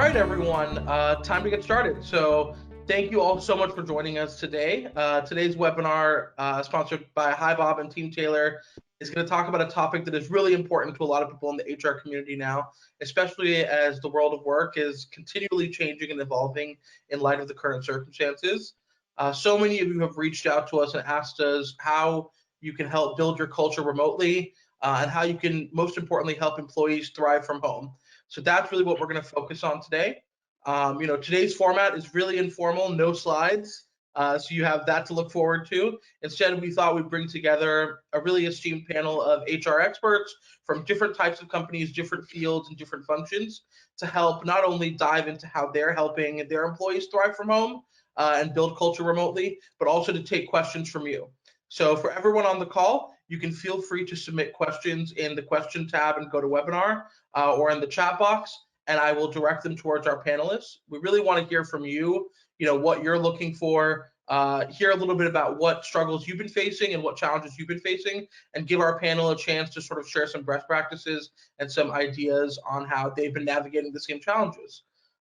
right, everyone, time to get started. So thank you all so much for joining us today. Today's webinar, sponsored by Hibob and Teamtailor, is going to talk about a topic that is really important to a lot of people in the HR community now, especially as the world of work is continually changing and evolving in light of the current circumstances. So many of you have reached out to us and asked us how you can help build your culture remotely, and how you can, most importantly, help employees thrive from home. So that's really what we're going to focus on today. Today's format is really informal, no slides, so you have that to look forward to. Instead, we thought we'd bring together a really esteemed panel of HR experts from different types of companies, different fields, and different functions to help not only dive into how they're helping their employees thrive from home and build culture remotely, but also to take questions from you. So for everyone on the call, you can feel free to submit questions in the question tab and go to webinar, or in the chat box, and I will direct them towards our panelists. We really want to hear from you, what you're looking for, hear a little bit about what struggles you've been facing and what challenges you've been facing, and give our panel a chance to sort of share some best practices and some ideas on how they've been navigating the same challenges.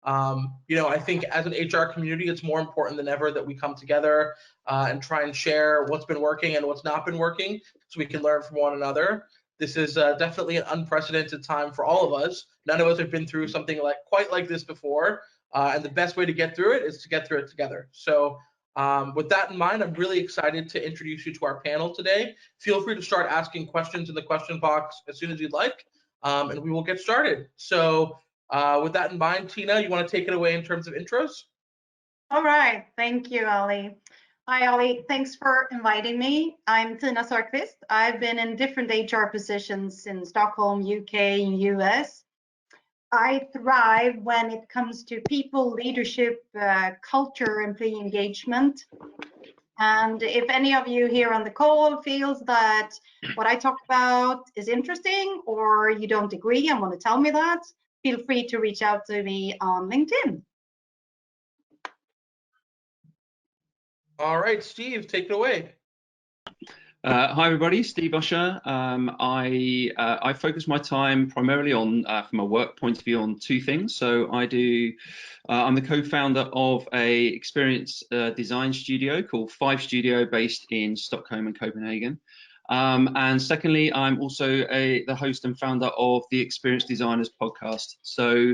I think as an HR community, it's more important than ever that we come together and try and share what's been working and what's not been working so we can learn from one another. This is definitely an unprecedented time for all of us. None of us have been through something quite like this before, and the best way to get through it is to get through it together. So with that in mind, I'm really excited to introduce you to our panel today. Feel free to start asking questions in the question box as soon as you'd like, and we will get started. So with that in mind, Tina, you want to take it away in terms of intros? All right, thank you, Ali. Hi, Ali. Thanks for inviting me. I'm Tina Sörqvist. I've been in different HR positions in Stockholm, UK, and US. I thrive when it comes to people, leadership, culture, employee engagement. And if any of you here on the call feels that what I talk about is interesting, or you don't agree and want to tell me that, feel free to reach out to me on LinkedIn. All right, Steve, take it away. Hi everybody, Steve Usher. I focus my time primarily on, from a work point of view, on two things. So I'm the co-founder of a experience design studio called 5 Studio based in Stockholm and Copenhagen. And secondly, I'm also the host and founder of the Experience Designers podcast. So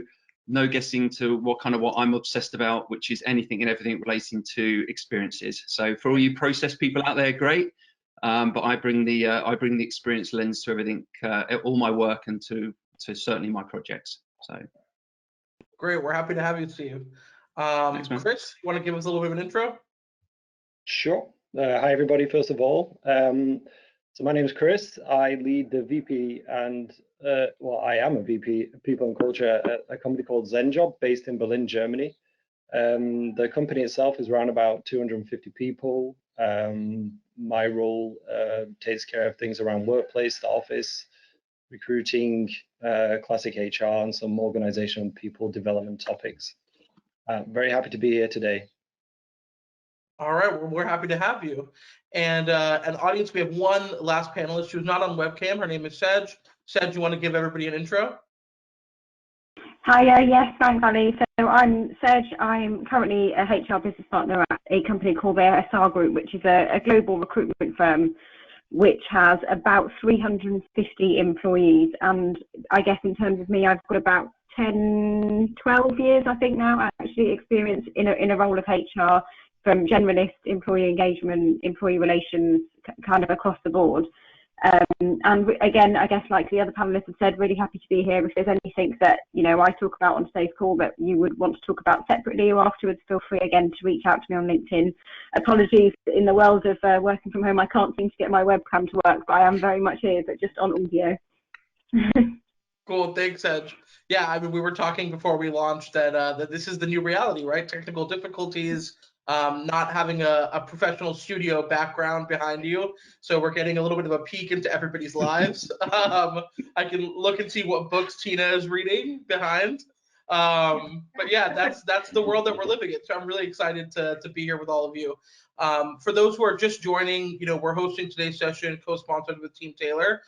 no guessing to what I'm obsessed about, which is anything and everything relating to experiences. So for all you process people out there, great. But I bring the experience lens to everything, all my work, and to certainly my projects. So great, we're happy to have you, Steve. Thanks, man. Chris, you want to give us a little bit of an intro? Sure. Hi everybody. First of all, so my name is Chris. I lead the VP and I am a VP of People and Culture at a company called Zenjob, based in Berlin, Germany. The company itself is around about 250 people. My role takes care of things around workplace, the office, recruiting, classic HR, and some organizational people development topics. Very happy to be here today. All right, well, we're happy to have you. And an audience, we have one last panelist who's not on webcam. Her name is Sej. Sej, you want to give everybody an intro? Hi, yes, thanks, Ali. So I'm Sej. I'm currently a HR business partner at a company called the SR Group, which is a global recruitment firm which has about 350 employees. And I guess in terms of me, I've got about 10, 12 years, I think now, actually experience in a role of HR, from generalist, employee engagement, employee relations, kind of across the board. And again, I guess like the other panelists have said, really happy to be here. If there's anything that I talk about on today's call that you would want to talk about separately or afterwards, feel free again to reach out to me on LinkedIn. Apologies, in the world of working from home, I can't seem to get my webcam to work, but I am very much here, but just on audio. Cool, thanks, Sej. Yeah, I mean, we were talking before we launched that this is the new reality, right? Technical difficulties. Not having a professional studio background behind you, so we're getting a little bit of a peek into everybody's lives. I can look and see what books Tina is reading behind. But yeah, that's the world that we're living in. So I'm really excited to be here with all of you. For those who are just joining, we're hosting today's session co-sponsored with Teamtailor,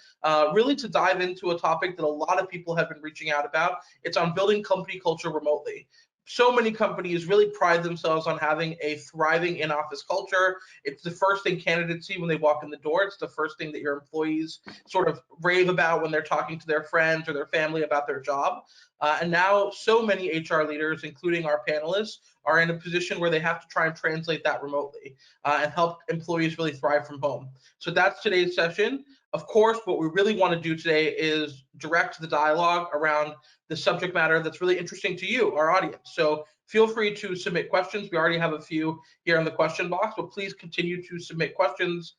really to dive into a topic that a lot of people have been reaching out about. It's on building company culture remotely. So many companies really pride themselves on having a thriving in-office culture. It's the first thing candidates see when they walk in the door. It's the first thing that your employees sort of rave about when they're talking to their friends or their family about their job. And now so many HR leaders, including our panelists, are in a position where they have to try and translate that remotely and help employees really thrive from home. So that's today's session. Of course, what we really want to do today is direct the dialogue around the subject matter that's really interesting to you, our audience. So feel free to submit questions. We already have a few here in the question box, but please continue to submit questions,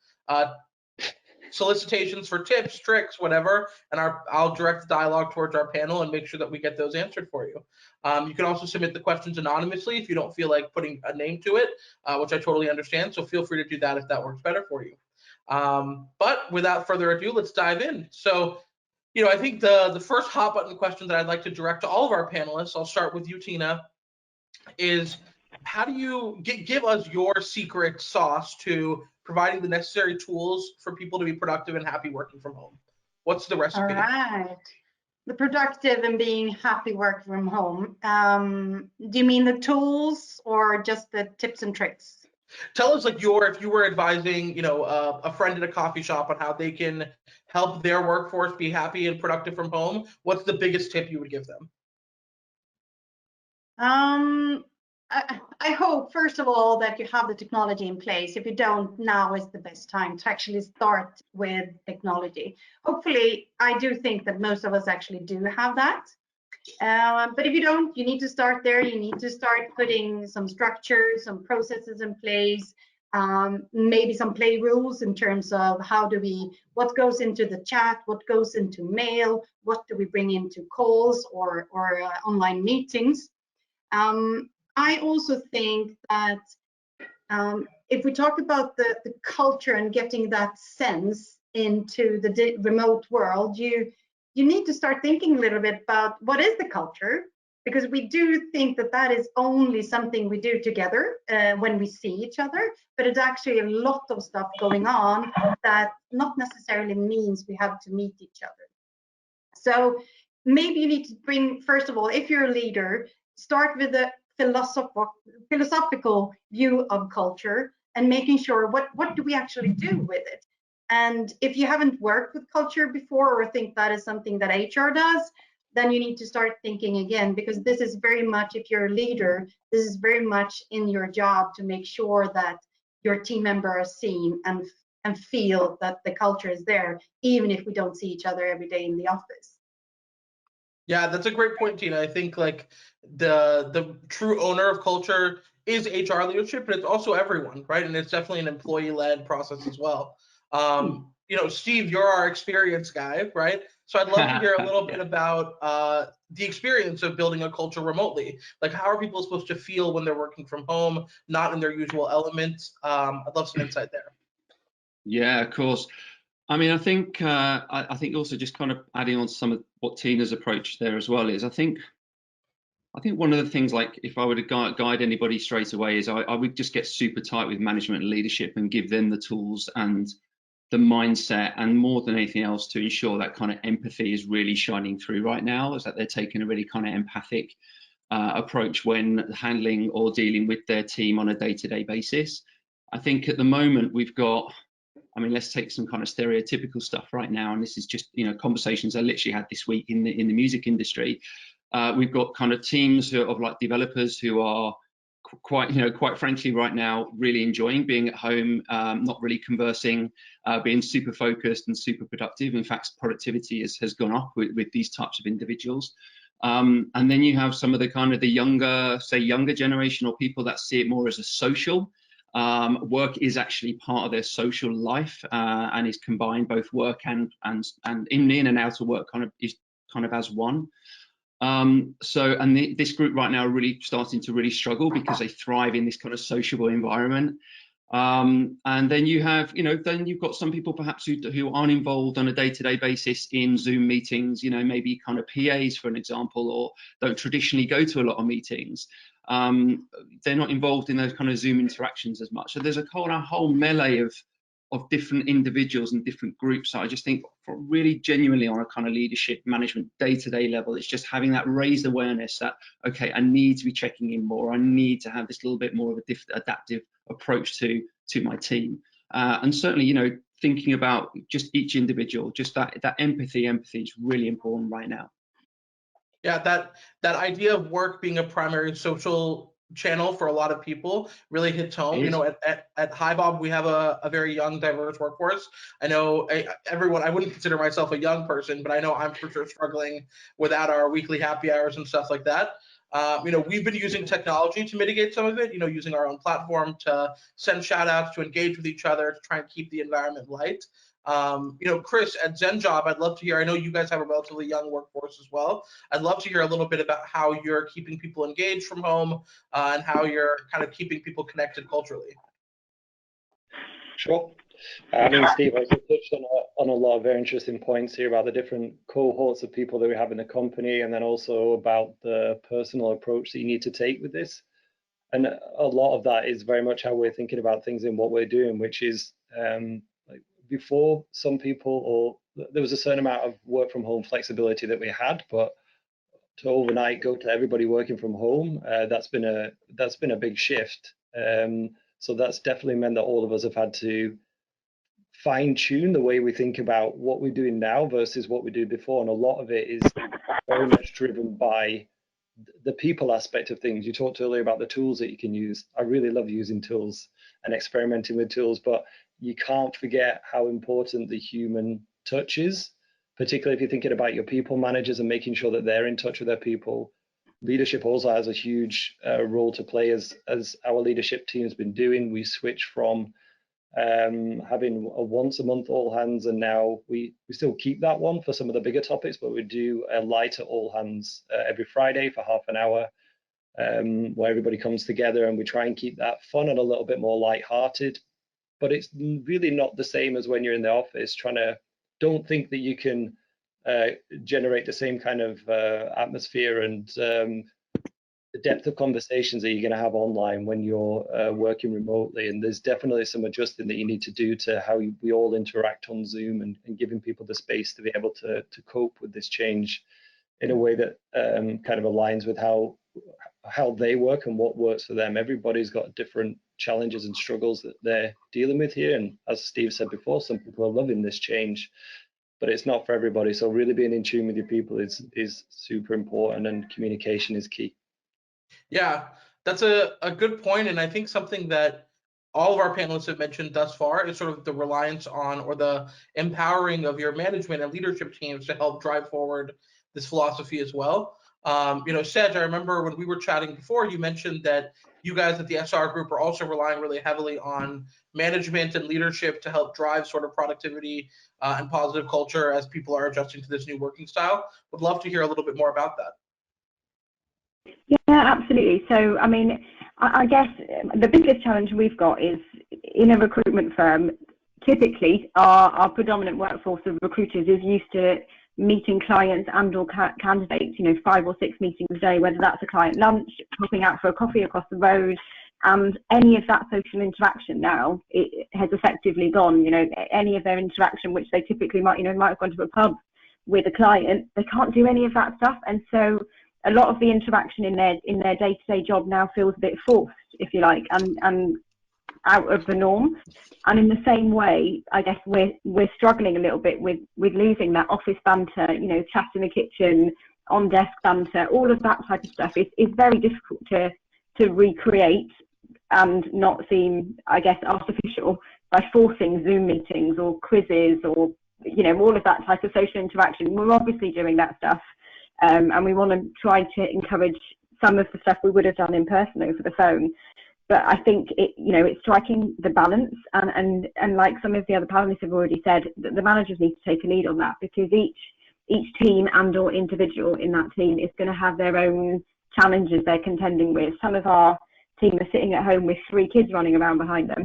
solicitations for tips, tricks, whatever, and I'll direct the dialogue towards our panel and make sure that we get those answered for you. You can also submit the questions anonymously if you don't feel like putting a name to it, which I totally understand. So feel free to do that if that works better for you. But without further ado, let's dive in. So, I think the first hot button question that I'd like to direct to all of our panelists, I'll start with you, Tina, is how do you give us your secret sauce to providing the necessary tools for people to be productive and happy working from home? What's the recipe? All right. The productive and being happy working from home. Do you mean the tools or just the tips and tricks? Tell us, if you were advising, a friend at a coffee shop on how they can help their workforce be happy and productive from home, what's the biggest tip you would give them? I hope, first of all, that you have the technology in place. If you don't, now is the best time to actually start with technology. Hopefully, I do think that most of us actually do have that. But if you don't, you need to start there. You need to start putting some structures, some processes in place, maybe some play rules in terms of what goes into the chat, what goes into mail, what do we bring into calls or online meetings. I also think that if we talk about the culture and getting that sense into the remote world, you need to start thinking a little bit about what is the culture, because we do think that is only something we do together when we see each other, but it's actually a lot of stuff going on that not necessarily means we have to meet each other. So maybe you need to bring, first of all, if you're a leader, start with a philosophical view of culture and making sure what do we actually do with it. And if you haven't worked with culture before or think that is something that HR does, then you need to start thinking again, because this is very much, if you're a leader, this is very much in your job to make sure that your team members are seen and feel that the culture is there, even if we don't see each other every day in the office. Yeah, that's a great point, Tina. I think the true owner of culture is HR leadership, but it's also everyone, right? And it's definitely an employee-led process as well. Steve, you're our experience guy, right? So I'd love to hear a little bit about the experience of building a culture remotely. How are people supposed to feel when they're working from home, not in their usual elements? I'd love some insight there. Yeah, of course. I mean, I think also just kind of adding on to some of what Tina's approach there as well is I think one of the things, if I were to guide anybody straight away, is I would just get super tight with management and leadership and give them the tools and the mindset, and more than anything else, to ensure that kind of empathy is really shining through right now, is that they're taking a really kind of empathic approach when handling or dealing with their team on a day-to-day basis. I think at the moment we've got, let's take some kind of stereotypical stuff right now, and this is just conversations I literally had this week in the music industry. We've got kind of teams of developers who are quite frankly right now really enjoying being at home, not really conversing, being super focused and super productive. In fact, productivity has gone up with these types of individuals. And then you have some of the younger generation, or people that see it more as a social. Work is actually part of their social life, and is combined, both work and in and out of work is as one. This group right now are really starting to really struggle because they thrive in this kind of sociable environment. And then you have, then you've got some people perhaps who aren't involved on a day-to-day basis in Zoom meetings, maybe kind of PAs, for an example, or don't traditionally go to a lot of meetings. they're not involved in those kind of Zoom interactions as much. So there's a whole melee of different individuals and different groups. So I just think for really genuinely on a kind of leadership management day-to-day level, it's just having that raised awareness that, okay, I need to be checking in more. I need to have this little bit more of a adaptive approach to my team. And certainly, you know, thinking about just each individual, just that empathy is really important right now. Yeah, that idea of work being a primary social channel for a lot of people really hits home. You know, at Hibob, we have a very young, diverse workforce. I know everyone, I wouldn't consider myself a young person, but I know I'm for sure struggling without our weekly happy hours and stuff like that. You know, we've been using technology to mitigate some of it, you know, using our own platform to send shout outs, to engage with each other, to try and keep the environment light. You know, Chris, at Zenjob, I'd love to hear, I know you guys have a relatively young workforce as well. I'd love to hear a little bit about how you're keeping people engaged from home and how you're kind of keeping people connected culturally. Sure. I mean, Steve, I touched on a lot of very interesting points here about the different cohorts of people that we have in the company, and then also about the personal approach that you need to take with this. And a lot of that is very much how we're thinking about things in what we're doing, which is like before, some people, or there was a certain amount of work from home flexibility that we had, but to overnight go to everybody working from home, that's been a big shift. So that's definitely meant that all of us have had to fine tune the way we think about what we're doing now versus what we did before. And a lot of it is very much driven by the people aspect of things. You talked earlier about the tools that you can use. I really love using tools and experimenting with tools, but you can't forget how important the human touch is, particularly if you're thinking about your people managers and making sure that they're in touch with their people. Leadership also has a huge role to play, as our leadership team has been doing. We switched from having a once a month all hands, and now we still keep that one for some of the bigger topics, but we do a lighter all hands every Friday for half an hour, where everybody comes together, and we try and keep that fun and a little bit more lighthearted. But it's really not the same as when you're in the office. Don't think that you can generate the same kind of atmosphere and the depth of conversations that you're going to have online when you're working remotely. And there's definitely some adjusting that you need to do to how we all interact on Zoom, and giving people the space to be able to cope with this change in a way that kind of aligns with how they work and what works for them. Everybody's got different challenges and struggles that they're dealing with here. And as Steve said before, some people are loving this change, but it's not for everybody. So really being in tune with your people is super important, and communication is key. Yeah, that's a good point, and I think something that all of our panelists have mentioned thus far is sort of the reliance on, or the empowering of your management and leadership teams to help drive forward this philosophy as well. You know, Sej, I remember when we were chatting before, you mentioned that you guys at the SR Group are also relying really heavily on management and leadership to help drive sort of productivity and positive culture as people are adjusting to this new working style. Would love to hear a little bit more about that. Yeah, absolutely. So, I mean, I guess the biggest challenge we've got is in a recruitment firm, typically our predominant workforce of recruiters is used to meeting clients and or candidates, you know, 5 or 6 meetings a day, whether that's a client lunch, popping out for a coffee across the road, and any of that social interaction now, it has effectively gone. You know, any of their interaction, which they typically might have gone to a pub with a client, they can't do any of that stuff. And so a lot of the interaction in their day-to-day job now feels a bit forced, if you like, and out of the norm. And in the same way, I guess we're struggling a little bit with losing that office banter, you know, chat in the kitchen, on desk banter, all of that type of stuff is very difficult to recreate and not seem, I guess, artificial by forcing Zoom meetings or quizzes or, you know, all of that type of social interaction. We're obviously doing that stuff. And we want to try to encourage some of the stuff we would have done in person over the phone. But I think it's striking the balance, and like some of the other panelists have already said, that the managers need to take a lead on that, because each team and or individual in that team is going to have their own challenges they're contending with. Some of our team are sitting at home with 3 kids running around behind them,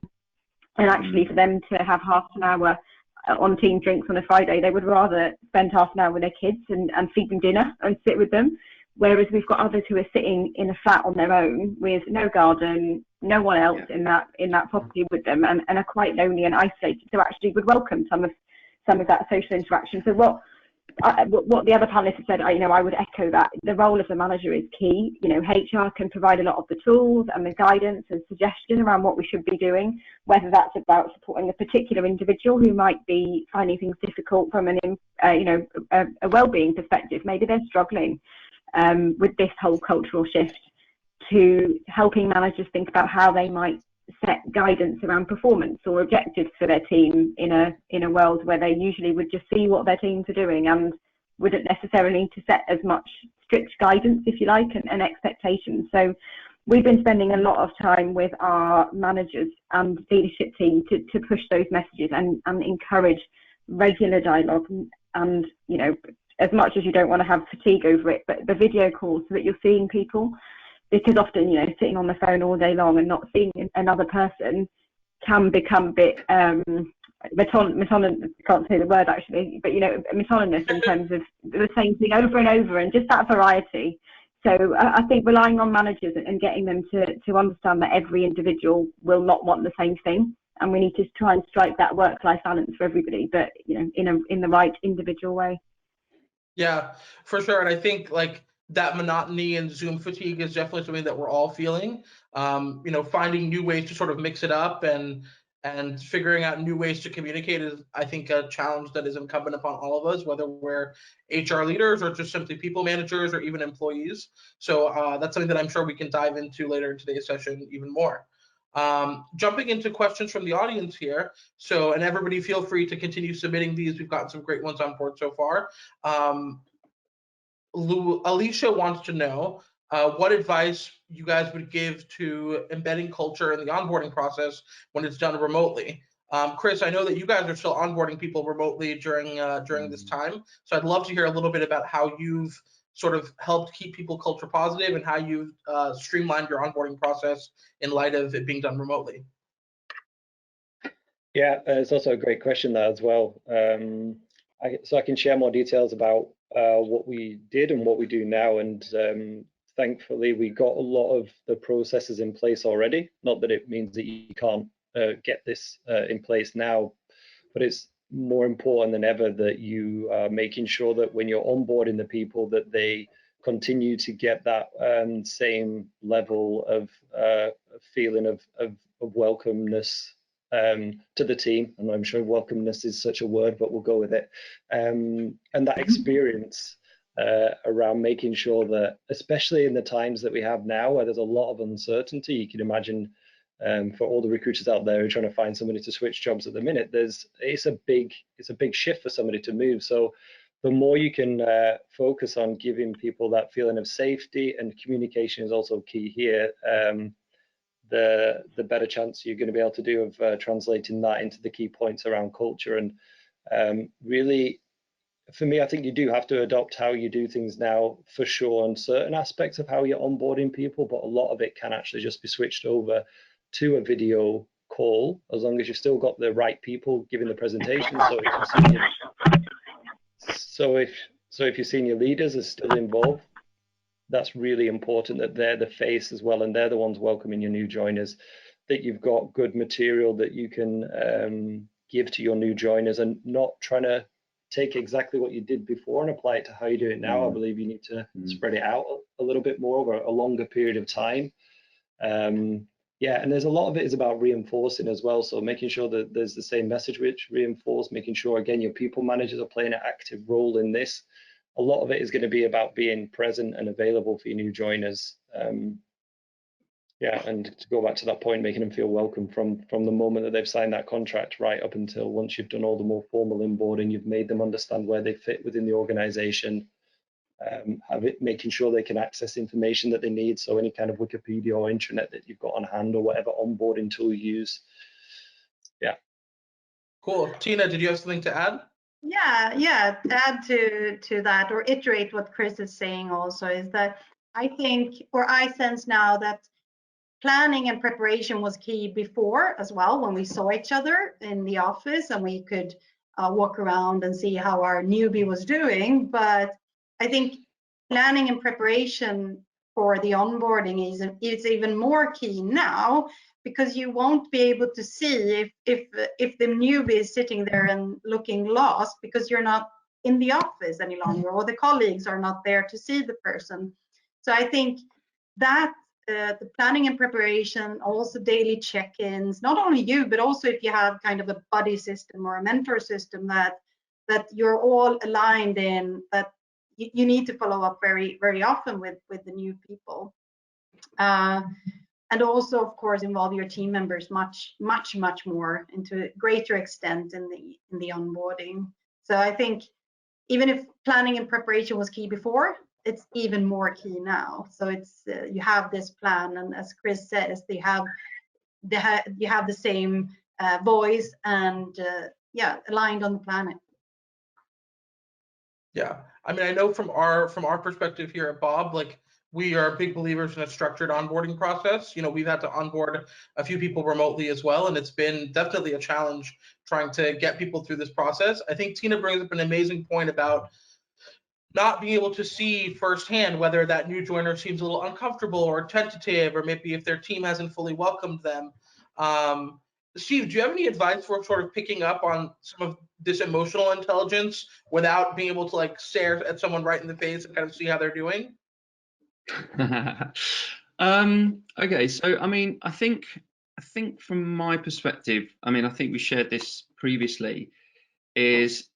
and actually for them to have half an hour on team drinks on a Friday, they would rather spend half an hour with their kids and feed them dinner and sit with them. Whereas we've got others who are sitting in a flat on their own with no garden, no one else in that property with them, and are quite lonely and isolated. So actually would welcome some of that social interaction. So what the other panelists have said, I would echo that. The role of the manager is key. HR can provide a lot of the tools and the guidance and suggestion around what we should be doing, whether that's about supporting a particular individual who might be finding things difficult from a well-being perspective. Maybe they're struggling with this whole cultural shift, to helping managers think about how they might set guidance around performance or objectives for their team in a world where they usually would just see what their teams are doing and wouldn't necessarily need to set as much strict guidance, if you like, and expectations. So we've been spending a lot of time with our managers and leadership team to push those messages and encourage regular dialogue, and as much as you don't want to have fatigue over it, but the video calls so that you're seeing people. Because often, sitting on the phone all day long and not seeing another person can become a bit metonymous, can't say the word actually, but metonymous in terms of the same thing over and over, and just that variety. So I think relying on managers and getting them to understand that every individual will not want the same thing, and we need to try and strike that work-life balance for everybody, but in the right individual way. Yeah, for sure. And I think that monotony and Zoom fatigue is definitely something that we're all feeling. Finding new ways to sort of mix it up and figuring out new ways to communicate is, I think, a challenge that is incumbent upon all of us, whether we're HR leaders or just simply people managers or even employees. So that's something that I'm sure we can dive into later in today's session even more. Jumping into questions from the audience here. And everybody feel free to continue submitting these. We've gotten some great ones on board so far. Alicia wants to know what advice you guys would give to embedding culture in the onboarding process when it's done remotely. Chris, I know that you guys are still onboarding people remotely during this time, so I'd love to hear a little bit about how you've sort of helped keep people culture positive and how you've streamlined your onboarding process in light of it being done remotely. Yeah, it's also a great question there as well. So I can share more details about what we did and what we do now, and thankfully we got a lot of the processes in place already. Not that it means that you can't get this in place now, but it's more important than ever that you are making sure that when you're onboarding the people, that they continue to get that same level of feeling of welcomeness to the team. And I'm sure welcomeness is such a word, but we'll go with it. And that experience around making sure that, especially in the times that we have now, where there's a lot of uncertainty, you can imagine for all the recruiters out there who are trying to find somebody to switch jobs at the minute, it's a big shift for somebody to move. So the more you can focus on giving people that feeling of safety, and communication is also key here, the better chance you're going to be able to do of translating that into the key points around culture. And really, for me, I think you do have to adopt how you do things now, for sure, on certain aspects of how you're onboarding people, but a lot of it can actually just be switched over to a video call, as long as you've still got the right people giving the presentation. So if your senior leaders are still involved, that's really important that they're the face as well, and they're the ones welcoming your new joiners, that you've got good material that you can give to your new joiners, and not trying to take exactly what you did before and apply it to how you do it now. I believe you need to spread it out a little bit more over a longer period of time. Yeah, and there's a lot of it is about reinforcing as well. So making sure that there's the same message which reinforce, making sure, again, your people managers are playing an active role in this. A lot of it is going to be about being present and available for your new joiners. Yeah, and to go back to that point, making them feel welcome from the moment that they've signed that contract right up until once you've done all the more formal onboarding, you've made them understand where they fit within the organization, making sure they can access information that they need. So any kind of Wikipedia or intranet that you've got on hand, or whatever onboarding tool you use. Yeah. Cool. Tina, did you have something to add? Yeah. Add to that, or iterate what Chris is saying also, is that I think, or I sense now, that planning and preparation was key before as well, when we saw each other in the office and we could walk around and see how our newbie was doing. But I think planning and preparation for the onboarding is even more key now, because you won't be able to see if the newbie is sitting there and looking lost because you're not in the office any longer, or the colleagues are not there to see the person. So I think that the planning and preparation, also daily check-ins, not only you, but also if you have kind of a buddy system or a mentor system that you're all aligned in, that you need to follow up very, very often with the new people. And also, of course, involve your team members much more, into a greater extent in the onboarding. So I think even if planning and preparation was key before, it's even more key now. So it's you have this plan, and as Chris says, you have the same voice, and aligned on the planet. Yeah, I mean, I know from our perspective here at Bob, like, we are big believers in a structured onboarding process. You know, we've had to onboard a few people remotely as well, and it's been definitely a challenge trying to get people through this process. I think Tina brings up an amazing point about not being able to see firsthand whether that new joiner seems a little uncomfortable or tentative, or maybe if their team hasn't fully welcomed them. Steve, do you have any advice for sort of picking up on some of this emotional intelligence without being able to, like, stare at someone right in the face and kind of see how they're doing? Okay, so I mean, I think from my perspective, I mean, I think we shared this previously, is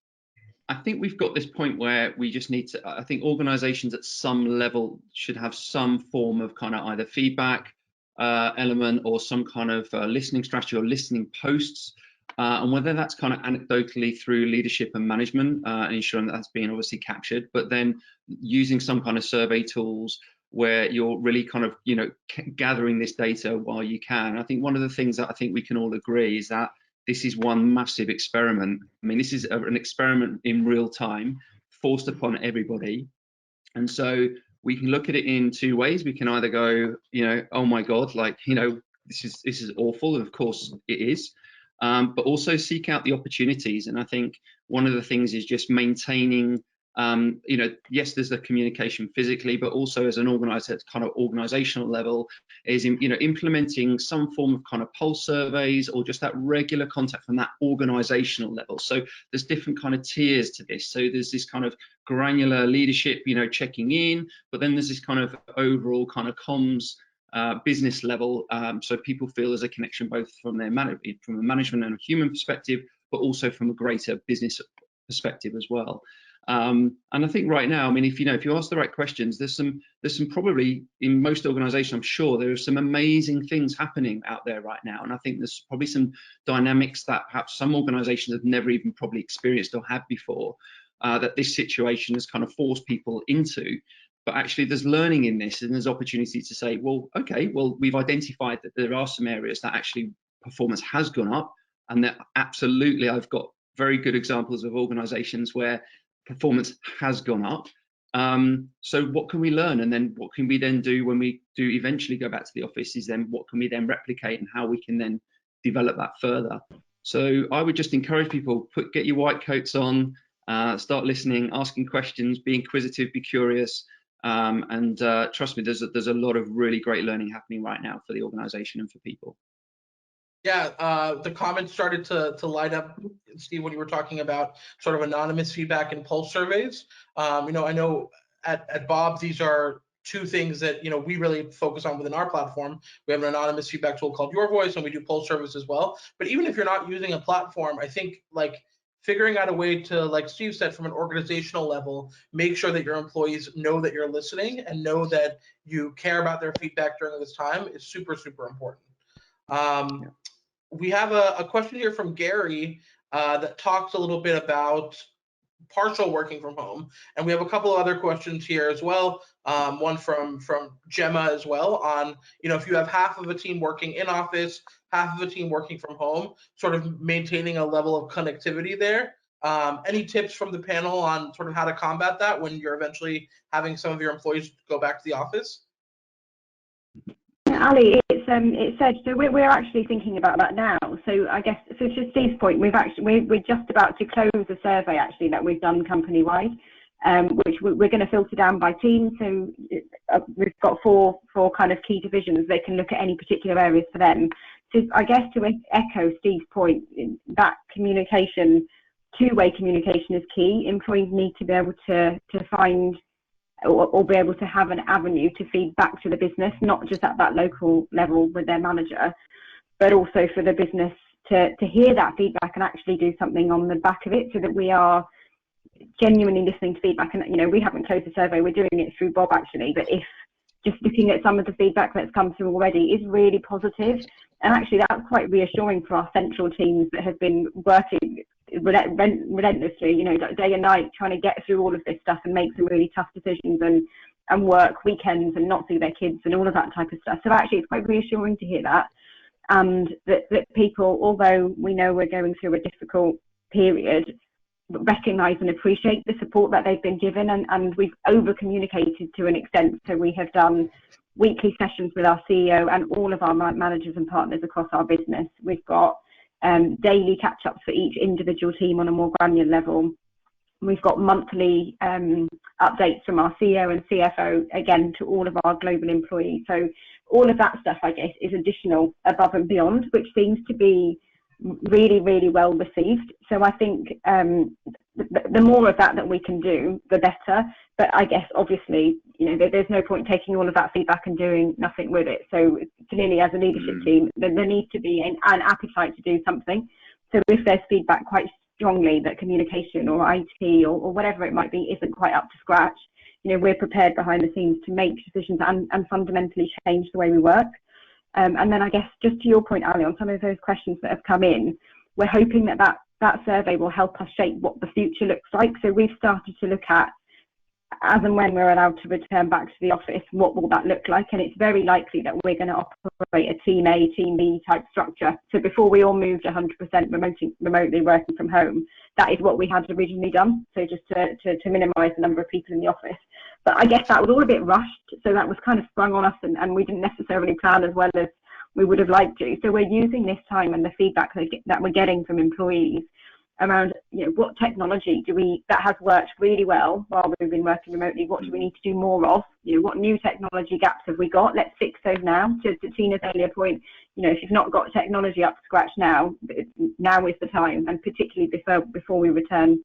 I think we've got this point where we just need to, I think organizations at some level should have some form of kind of either feedback element, or some kind of listening strategy or listening posts, and whether that's kind of anecdotally through leadership and management, and ensuring that that's being obviously captured, but then using some kind of survey tools where you're really kind of, you know, gathering this data while you can. I think one of the things that I think we can all agree is that this is one massive experiment. I mean, this is an experiment in real time, forced upon everybody. And so we can look at it in two ways. We can either go, you know, oh my God, like, you know, this is awful. And of course it is. But also seek out the opportunities. And I think one of the things is just maintaining, you know, yes, there's the communication physically, but also as an organizational level, is, you know, implementing some form of kind of pulse surveys, or just that regular contact from that organizational level. So there's different kind of tiers to this. So there's this kind of granular leadership, you know, checking in, but then there's this kind of overall kind of comms business level, so people feel there's a connection both from a management and a human perspective, but also from a greater business perspective as well. And I think right now, I mean, if you ask the right questions, there's some probably, in most organizations, I'm sure there are some amazing things happening out there right now. And I think there's probably some dynamics that perhaps some organizations have never even probably experienced or had before, that this situation has kind of forced people into. But actually there's learning in this, and there's opportunity to say, well, okay, well, we've identified that there are some areas that actually performance has gone up, and that absolutely I've got very good examples of organizations where performance has gone up. So what can we learn, and then what can we then do when we do eventually go back to the office, is then what can we then replicate, and how we can then develop that further. So I would just encourage people, get your white coats on, start listening, asking questions, be inquisitive, be curious, and trust me, there's a lot of really great learning happening right now for the organization and for people. Yeah, the comments started to light up, Steve, when you were talking about sort of anonymous feedback and pulse surveys. You know, I know at Bob, these are two things that, you know, we really focus on within our platform. We have an anonymous feedback tool called Your Voice, and we do pulse surveys as well. But even if you're not using a platform, I think, like, figuring out a way to, like Steve said, from an organizational level, make sure that your employees know that you're listening and know that you care about their feedback during this time is super, super important. We have a question here from Gary that talks a little bit about partial working from home, and we have a couple of other questions here as well. One from Gemma as well on, you know, if you have half of a team working in office, half of a team working from home, sort of maintaining a level of connectivity there. Any tips from the panel on sort of how to combat that when you're eventually having some of your employees go back to the office? Ali, it's said, so we're actually thinking about that now. So I guess, so to Steve's point, we're just about to close a survey actually that we've done company-wide. which we're going to filter down by team. So we've got four kind of key divisions. They can look at any particular areas for them. So I guess to echo Steve's point, that communication, two-way communication is key. Employees need to be able to find or be able to have an avenue to feed back to the business, not just at that local level with their manager, but also for the business to hear that feedback and actually do something on the back of it, so that we are genuinely listening to feedback. And, you know, we haven't closed the survey, we're doing it through Bob actually, but if just looking at some of the feedback that's come through already is really positive, and actually that's quite reassuring for our central teams that have been working relentlessly, you know, day and night, trying to get through all of this stuff and make some really tough decisions and work weekends and not see their kids and all of that type of stuff. So actually it's quite reassuring to hear that, and that people, although we know we're going through a difficult period, recognise and appreciate the support that they've been given, and we've over communicated to an extent. So we have done weekly sessions with our CEO and all of our managers and partners across our business. We've got daily catch-ups for each individual team on a more granular level. We've got monthly updates from our CEO and CFO, again, to all of our global employees. So all of that stuff, I guess, is additional above and beyond, which seems to be really, really well received. So I think the more of that we can do, the better. But I guess, obviously, you know, there's no point taking all of that feedback and doing nothing with it. So clearly, as a leadership team, there needs to be an appetite to do something. So if there's feedback quite strongly that communication or IT or whatever it might be isn't quite up to scratch, you know, we're prepared behind the scenes to make decisions and fundamentally change the way we work. And then I guess, just to your point, Ali, on some of those questions that have come in, we're hoping that survey will help us shape what the future looks like. So we've started to look at, as and when we're allowed to return back to the office, what will that look like? And it's very likely that we're going to operate a Team A, Team B type structure. So before we all moved 100% remotely working from home, that is what we had originally done. So just to minimise the number of people in the office. But I guess that was all a bit rushed. So that was kind of sprung on us, and we didn't necessarily plan as well as we would have liked to. So we're using this time and the feedback that we're getting from employees around, you know, what technology that has worked really well while we've been working remotely, what do we need to do more of, you know, what new technology gaps have we got, let's fix those now. To Tina's earlier point, you know, if you've not got technology up to scratch now is the time, and particularly before we return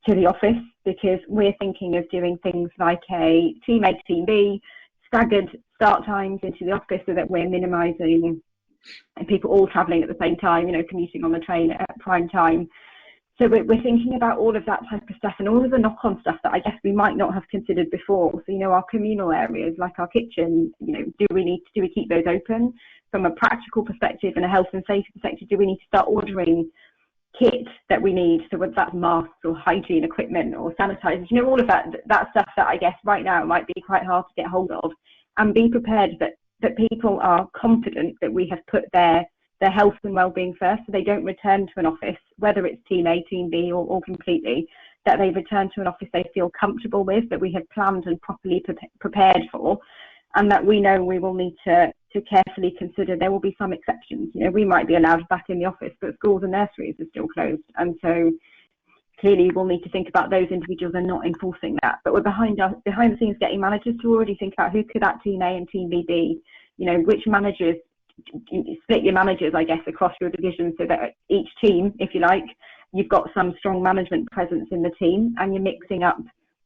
to the office, because we're thinking of doing things like a Team A, Team B, staggered start times into the office so that we're minimising people all travelling at the same time, you know, commuting on the train at prime time. So we're thinking about all of that type of stuff and all of the knock-on stuff that I guess we might not have considered before. So, you know, our communal areas like our kitchen, you know, do we keep those open? From a practical perspective and a health and safety perspective, do we need to start ordering kit that we need? So whether that's masks or hygiene equipment or sanitizers, you know, all of that stuff that I guess right now might be quite hard to get hold of, and be prepared that people are confident that we have put their health and well-being first, so they don't return to an office, whether it's Team A, Team B or completely, that they return to an office they feel comfortable with, that we have planned and properly prepared for, and that we know we will need to carefully consider there will be some exceptions. You know, we might be allowed back in the office, but schools and nurseries are still closed, and so clearly we'll need to think about those individuals and not enforcing that. But we're behind the scenes getting managers to already think about who could that Team A and Team B be, you know, which managers, split your managers, I guess, across your division, so that each team, if you like, you've got some strong management presence in the team, and you're mixing up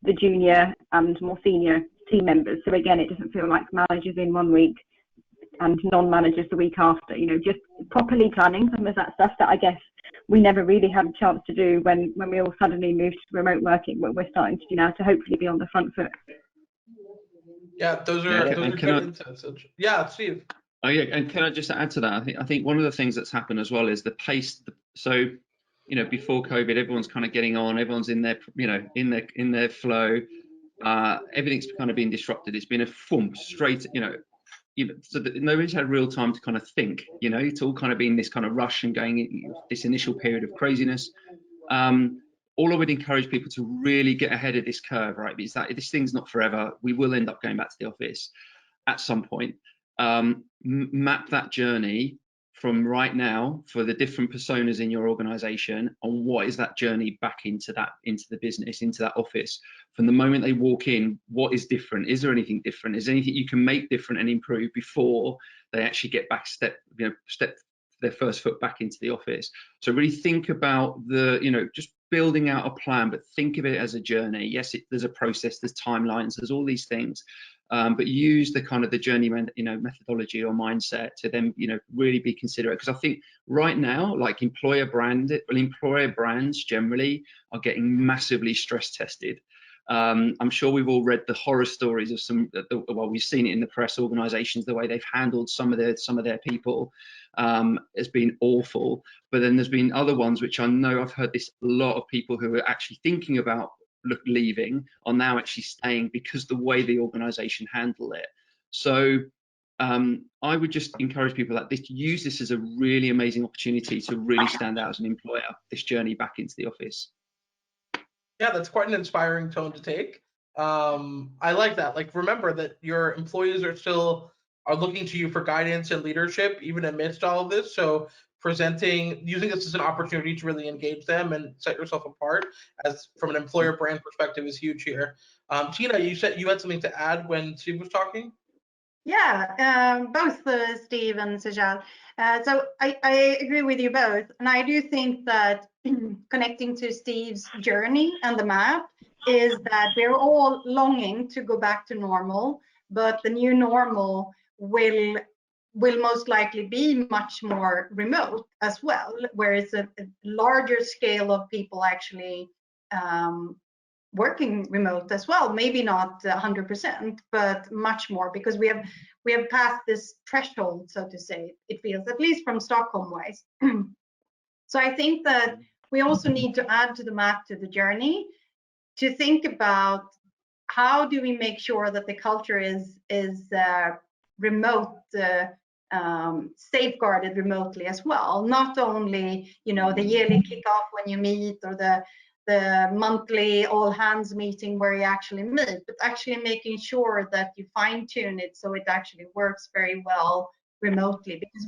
the junior and more senior team members. So again, it doesn't feel like managers in 1 week and non-managers the week after, you know, just properly planning some of that stuff that I guess we never really had a chance to do when we all suddenly moved to remote working, what we're starting to do now to hopefully be on the front foot. Yeah, those are good insights. Yeah, Steve. Oh yeah, and can I just add to that? I think one of the things that's happened as well is the pace. So, you know, before COVID, everyone's kind of getting on. Everyone's in their, you know, in their flow. Everything's kind of been disrupted. It's been a straight, you know, so that nobody's had real time to kind of think. You know, it's all kind of been this kind of rush and going this initial period of craziness. All I would encourage people to really get ahead of this curve, right? Because this thing's not forever. We will end up going back to the office at some point. Map that journey from right now for the different personas in your organization on what is that journey back into the business, into that office. From the moment they walk in, what is different? Is there anything different? Is there anything you can make different and improve before they actually get back, step their first foot back into the office? So really think about just building out a plan, but think of it as a journey. Yes, there's a process, there's timelines, there's all these things, but use the journey, methodology or mindset to then, really be considerate. Because I think right now, like employer brands generally are getting massively stress tested. I'm sure we've all read the horror stories of we've seen it in the press, organizations, the way they've handled some of their people has been awful. But then there's been other ones, which I know I've heard this, a lot of people who are actually thinking about leaving are now actually staying because the way the organization handled it. So I would just encourage people to use this as a really amazing opportunity to really stand out as an employer, this journey back into the office. Yeah, that's quite an inspiring tone to take. I like that. Like, remember that your employees are looking to you for guidance and leadership, even amidst all of this. So using this as an opportunity to really engage them and set yourself apart as from an employer brand perspective is huge here. Tina, you said you had something to add when Steve was talking? Yeah, both Steve and Sejal. So I agree with you both. And I do think that connecting to Steve's journey and the map is that we're all longing to go back to normal, but the new normal will most likely be much more remote as well, where it's a larger scale of people actually working remote as well. Maybe not 100%, but much more, because we have passed this threshold, so to say, it feels, at least from Stockholm wise. So I think that we also need to add to the map, to the journey, to think about how do we make sure that the culture is remote, safeguarded remotely as well. Not only the yearly kickoff when you meet, or the monthly all hands meeting where you actually meet, but actually making sure that you fine tune it so it actually works very well remotely, because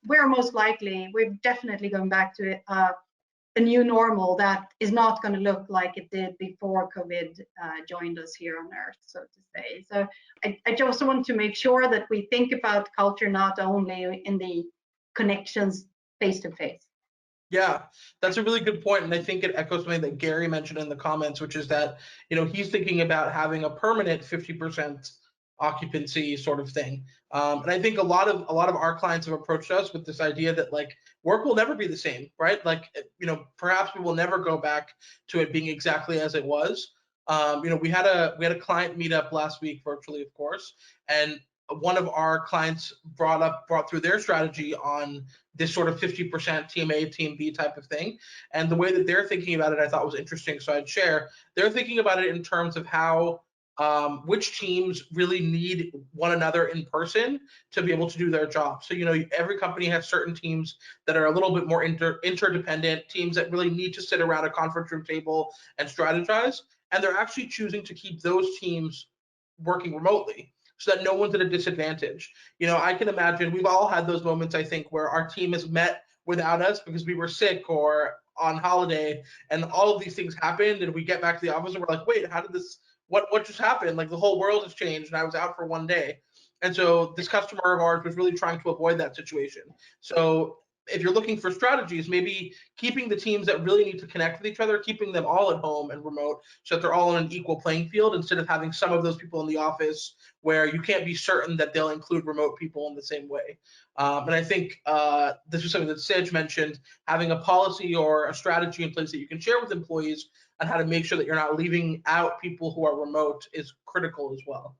we're most likely, we're definitely going back to a new normal that is not going to look like it did before COVID joined us here on Earth, so to say. So I just want to make sure that we think about culture not only in the connections face to face. Yeah, that's a really good point, and I think it echoes something that Gary mentioned in the comments, which is that he's thinking about having a permanent 50% occupancy sort of thing. And I think a lot of our clients have approached us with this idea that work will never be the same, right? Perhaps we will never go back to it being exactly as it was. We had a client meetup last week virtually, of course, and one of our clients brought through their strategy on this sort of 50% team A, team B type of thing. And the way that they're thinking about it, I thought was interesting. So I'd share. They're thinking about it in terms of how which teams really need one another in person to be able to do their job. So, every company has certain teams that are a little bit more interdependent, teams that really need to sit around a conference room table and strategize. And they're actually choosing to keep those teams working remotely, so that no one's at a disadvantage. I can imagine we've all had those moments, I think, where our team has met without us because we were sick or on holiday, and all of these things happened, and we get back to the office and we're like, wait, how did this, what just happened? The whole world has changed and I was out for one day. And so this customer of ours was really trying to avoid that situation. So if you're looking for strategies, maybe keeping the teams that really need to connect with each other, keeping them all at home and remote so that they're all on an equal playing field, instead of having some of those people in the office where you can't be certain that they'll include remote people in the same way. And I think this was something that Sej mentioned, having a policy or a strategy in place that you can share with employees on how to make sure that you're not leaving out people who are remote is critical as well.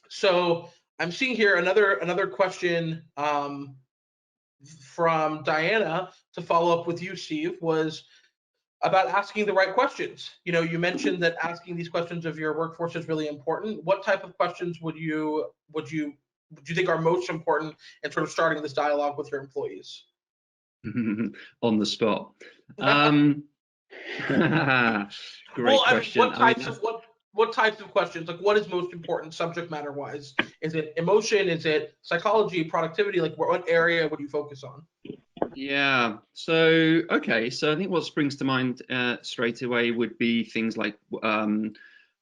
So I'm seeing here another question from Diana to follow up with you, Steve, was about asking the right questions. You mentioned that asking these questions of your workforce is really important. What type of questions would you think are most important in sort of starting this dialogue with your employees? On the spot. Great question. what types of questions? Like, what is most important subject matter wise? Is it emotion? Is it psychology, productivity? Like, what area would you focus on? Yeah. So, okay. So I think what springs to mind straight away would be things like,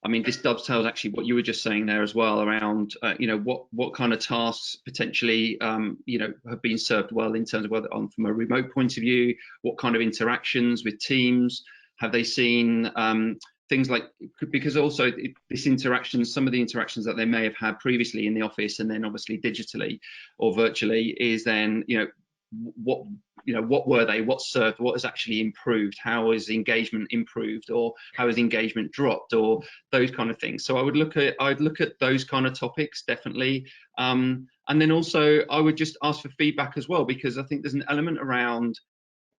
I mean, this dovetails actually what you were just saying there as well around, you know, what kind of tasks potentially, you know, have been served well in terms of whether on from a remote point of view, what kind of interactions with teams have they seen? Things like, because also this interaction, some of the interactions that they may have had previously in the office and then obviously digitally or virtually is then, you know, what were they, what served, what has actually improved, how is engagement improved, or how has engagement dropped, or those kind of things. So I'd look at those kind of topics definitely, and then also I would just ask for feedback as well, because I think there's an element around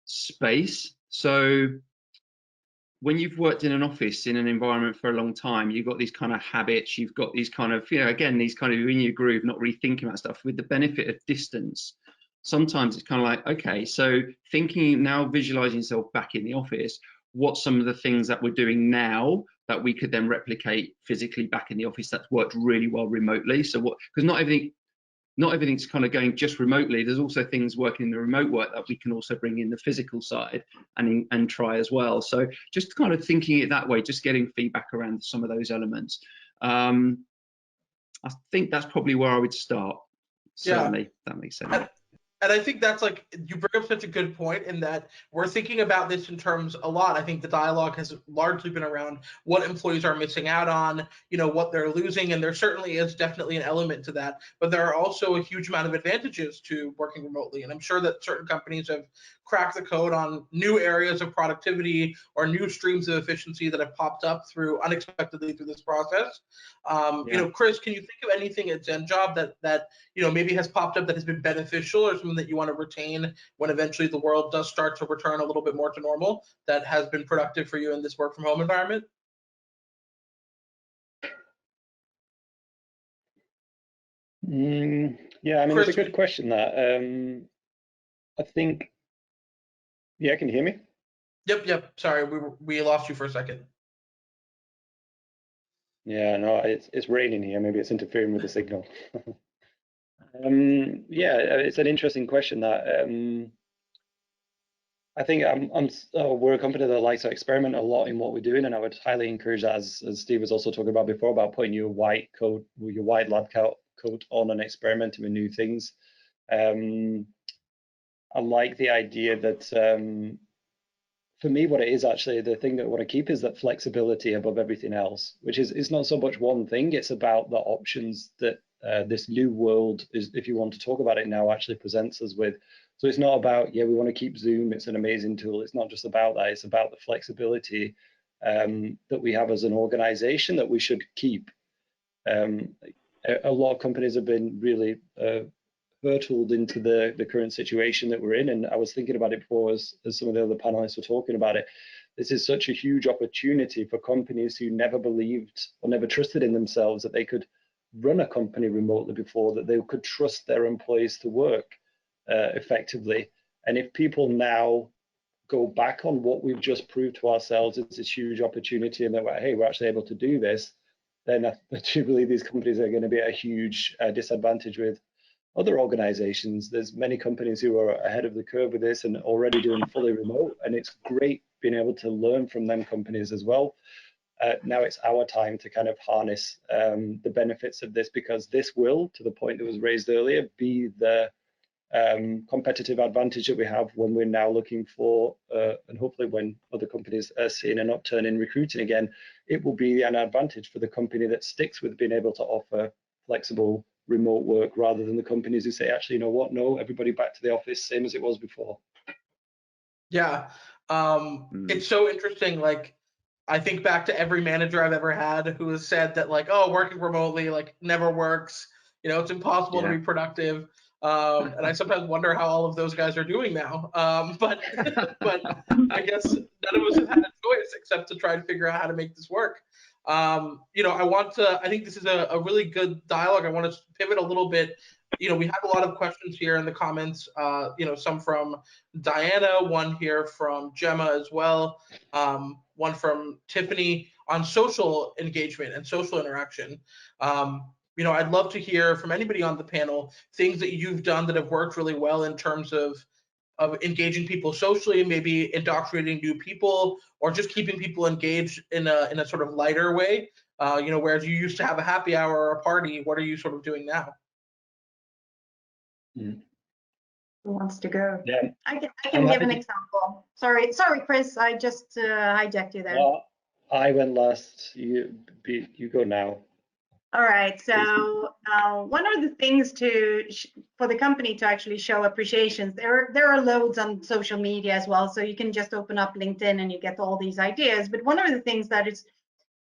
space. So when you've worked in an office, in an environment for a long time, you've got these kind of habits, you've got these kind of, you know, again, these kind of in your groove, not really thinking about stuff. With the benefit of distance, sometimes it's kind of like, okay, so thinking now, visualizing yourself back in the office, what's some of the things that we're doing now that we could then replicate physically back in the office that's worked really well remotely? So what, because not everything's kind of going just remotely. There's also things working in the remote work that we can also bring in the physical side and try as well. So just kind of thinking it that way, just getting feedback around some of those elements. I think that's probably where I would start. Certainly, that makes sense. And I think that's like, you bring up such a good point in that we're thinking about this in terms a lot. I think the dialogue has largely been around what employees are missing out on, you know, what they're losing. And there certainly is definitely an element to that. But there are also a huge amount of advantages to working remotely. And I'm sure that certain companies have cracked the code on new areas of productivity or new streams of efficiency that have popped up unexpectedly through this process. You know, Chris, can you think of anything at Zenjob that you know, maybe has popped up that has been beneficial, or something that you want to retain when eventually the world does start to return a little bit more to normal, that has been productive for you in this work from home environment? Yeah, I mean, Chris, it's a good question that. I think, yeah, can you hear me? Yep. Sorry, we lost you for a second. Yeah, no, it's raining here. Maybe it's interfering with the signal. Yeah, it's an interesting question that. I think we're a company that likes to experiment a lot in what we're doing, and I would highly encourage that, as Steve was also talking about before, about putting your white lab coat on and experimenting with new things. I like the idea that for me, what it is actually, the thing that I want to keep is that flexibility above everything else, which is not so much one thing, it's about the options that this new world is, if you want to talk about it now, actually presents us with. So it's not about, yeah, we want to keep Zoom, it's an amazing tool. It's not just about that, it's about the flexibility that we have as an organization that we should keep. A lot of companies have been really hurtled into the current situation that we're in, and I was thinking about it before as some of the other panelists were talking about it. This is such a huge opportunity for companies who never believed or never trusted in themselves that they could run a company remotely before, that they could trust their employees to work effectively. And if people now go back on what we've just proved to ourselves, it's this huge opportunity, and that, hey, we're actually able to do this, then I do believe these companies are going to be at a huge disadvantage with other organizations. There's many companies who are ahead of the curve with this and already doing fully remote, and it's great being able to learn from them companies as well. Now it's our time to kind of harness the benefits of this, because this will, to the point that was raised earlier, be the competitive advantage that we have when we're now looking for, and hopefully when other companies are seeing an upturn in recruiting again, it will be an advantage for the company that sticks with being able to offer flexible remote work, rather than the companies who say, actually, you know what, no, everybody back to the office, same as it was before. Yeah, it's so interesting. Like, I think back to every manager I've ever had who has said that, like, oh, working remotely, like, never works. You know, it's impossible to be productive. And I sometimes wonder how all of those guys are doing now. But I guess none of us have had a choice except to try and figure out how to make this work. You know, I think this is a really good dialogue. I want to pivot a little bit we have a lot of questions here in the comments, some from Diana, one here from Gemma as well, one from Tiffany on social engagement and social interaction. I'd love to hear from anybody on the panel things that you've done that have worked really well in terms of engaging people socially, maybe indoctrinating new people, or just keeping people engaged in a sort of lighter way. Whereas you used to have a happy hour or a party, what are you sort of doing now? Who wants to go? Yeah, I can give an example. Sorry, Chris, I just hijacked you there. Well, I went last. You go now. All right. So one of the things for the company to actually show appreciations, there are loads on social media as well. So you can just open up LinkedIn and you get all these ideas. But one of the things that is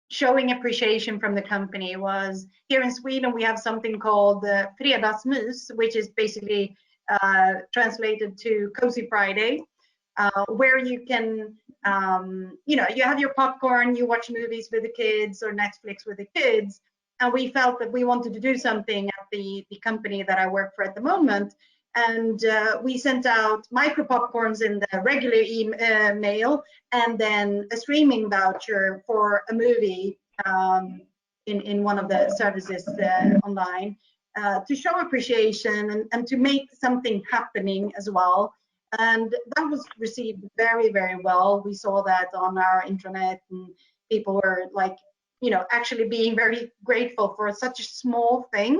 showing appreciation from the company was here in Sweden, we have something called Fredagsmys, which is basically translated to Cozy Friday, where you can, you have your popcorn, you watch movies with the kids or Netflix with the kids. And we felt that we wanted to do something at the company that I work for at the moment. And we sent out micro popcorns in the regular email, and then a streaming voucher for a movie in one of the services online to show appreciation and to make something happening as well. And that was received very, very well. We saw that on our intranet, and people were like, actually being very grateful for such a small thing.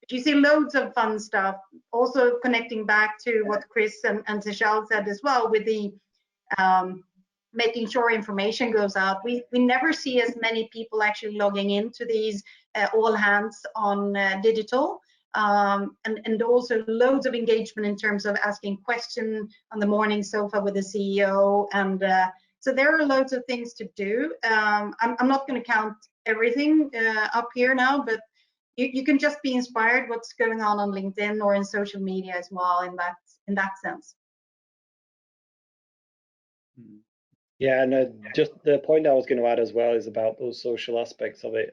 But you see loads of fun stuff. Also connecting back to what Chris and Sejal said as well, with the making sure information goes out. We never see as many people actually logging into these all hands on digital. And also loads of engagement in terms of asking questions on the morning sofa with the CEO. And so there are loads of things to do. I'm not going to count everything up here now, but you can just be inspired what's going on LinkedIn or in social media as well in that sense. Yeah, and just the point I was going to add as well is about those social aspects of it.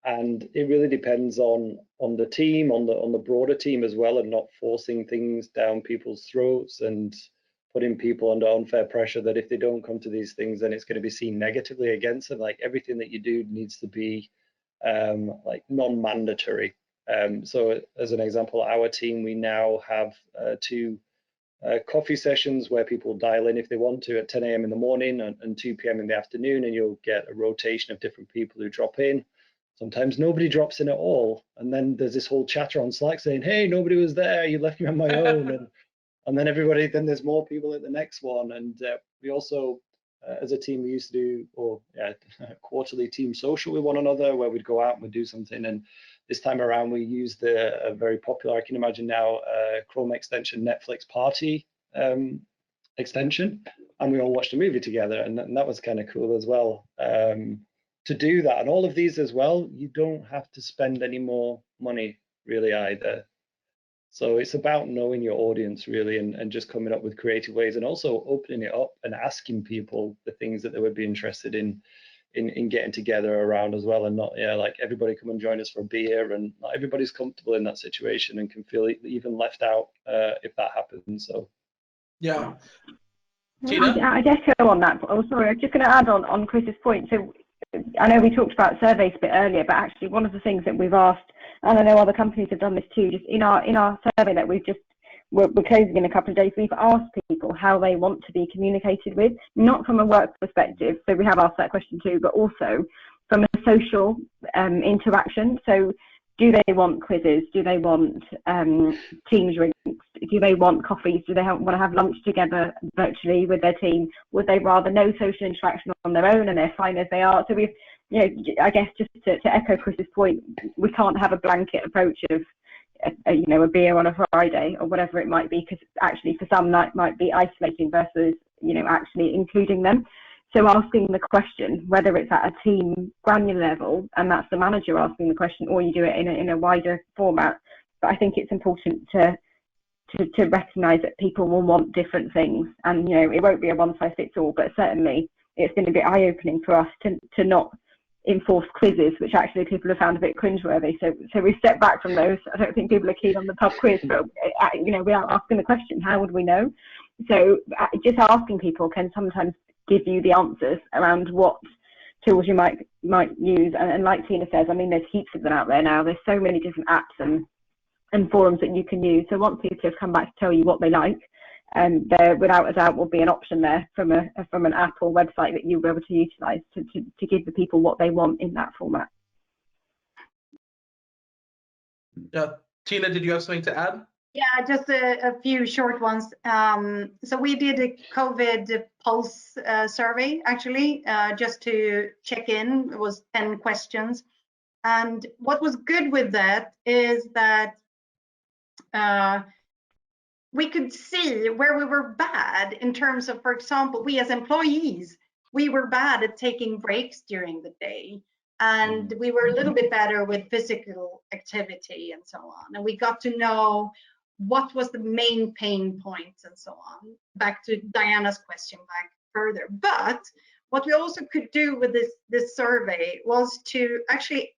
And it really depends on the team, on the broader team as well, and not forcing things down people's throats and putting people under unfair pressure that if they don't come to these things, then it's going to be seen negatively against them. Like everything that you do needs to be like non-mandatory. So as an example, our team, we now have 2 coffee sessions where people dial in if they want to at 10 a.m. in the morning and 2 p.m. in the afternoon, and you'll get a rotation of different people who drop in. Sometimes nobody drops in at all, and then there's this whole chatter on Slack saying, "Hey, nobody was there. You left me on my own." And then there's more people at the next one. And we also, as a team, we used to do quarterly team social with one another, where we'd go out and we'd do something. And this time around, we used a very popular, I can imagine now, Chrome extension, Netflix Party extension, and we all watched a movie together, and that was kind of cool as well. To do that, and all of these as well, you don't have to spend any more money really either. So it's about knowing your audience really, and just coming up with creative ways, and also opening it up and asking people the things that they would be interested in getting together around as well, and not like everybody come and join us for a beer, and not everybody's comfortable in that situation and can feel even left out if that happens. So yeah. Tina? I'd echo on that. Oh, sorry, I'm just going to add on Chris's point. So I know we talked about surveys a bit earlier, but actually one of the things that we've asked, and I know other companies have done this too, just in our survey that we're closing in a couple of days, we've asked people how they want to be communicated with, not from a work perspective, so we have asked that question too, but also from a social interaction. So do they want quizzes? Do they want Teams drinks? Do they want coffees? Do they want to have lunch together virtually with their team? Would they rather no social interaction on their own and they're fine as they are? So we've, I guess just to echo Chris's point, we can't have a blanket approach of a beer on a Friday or whatever it might be, because actually for some that might be isolating versus actually including them. So asking the question, whether it's at a team granular level, and that's the manager asking the question, or you do it in a wider format. But I think it's important to recognise that people will want different things, and it won't be a one size fits all. But certainly it's been a bit eye opening for us to not enforced quizzes, which actually people have found a bit cringeworthy. So we stepped back from those. I don't think people are keen on the pub quiz, but without asking the question, how would we know? So just asking people can sometimes give you the answers around what tools you might use. And like Tina says, I mean, there's heaps of them out there now. There's so many different apps and forums that you can use. So once people have come back to tell you what they like, there without a doubt will be an option there from an app or website that you'll be able to utilize to give the people what they want in that format. Yeah, Tina, did you have something to add? Yeah, just a few short ones. So we did a COVID pulse survey, actually, just to check in. It was 10 questions. And what was good with that is that we could see where we were bad in terms of, for example, we as employees, we were bad at taking breaks during the day. And we were a little bit better with physical activity and so on. And we got to know what was the main pain points and so on. Back to Diana's question back further. But what we also could do with this survey was to actually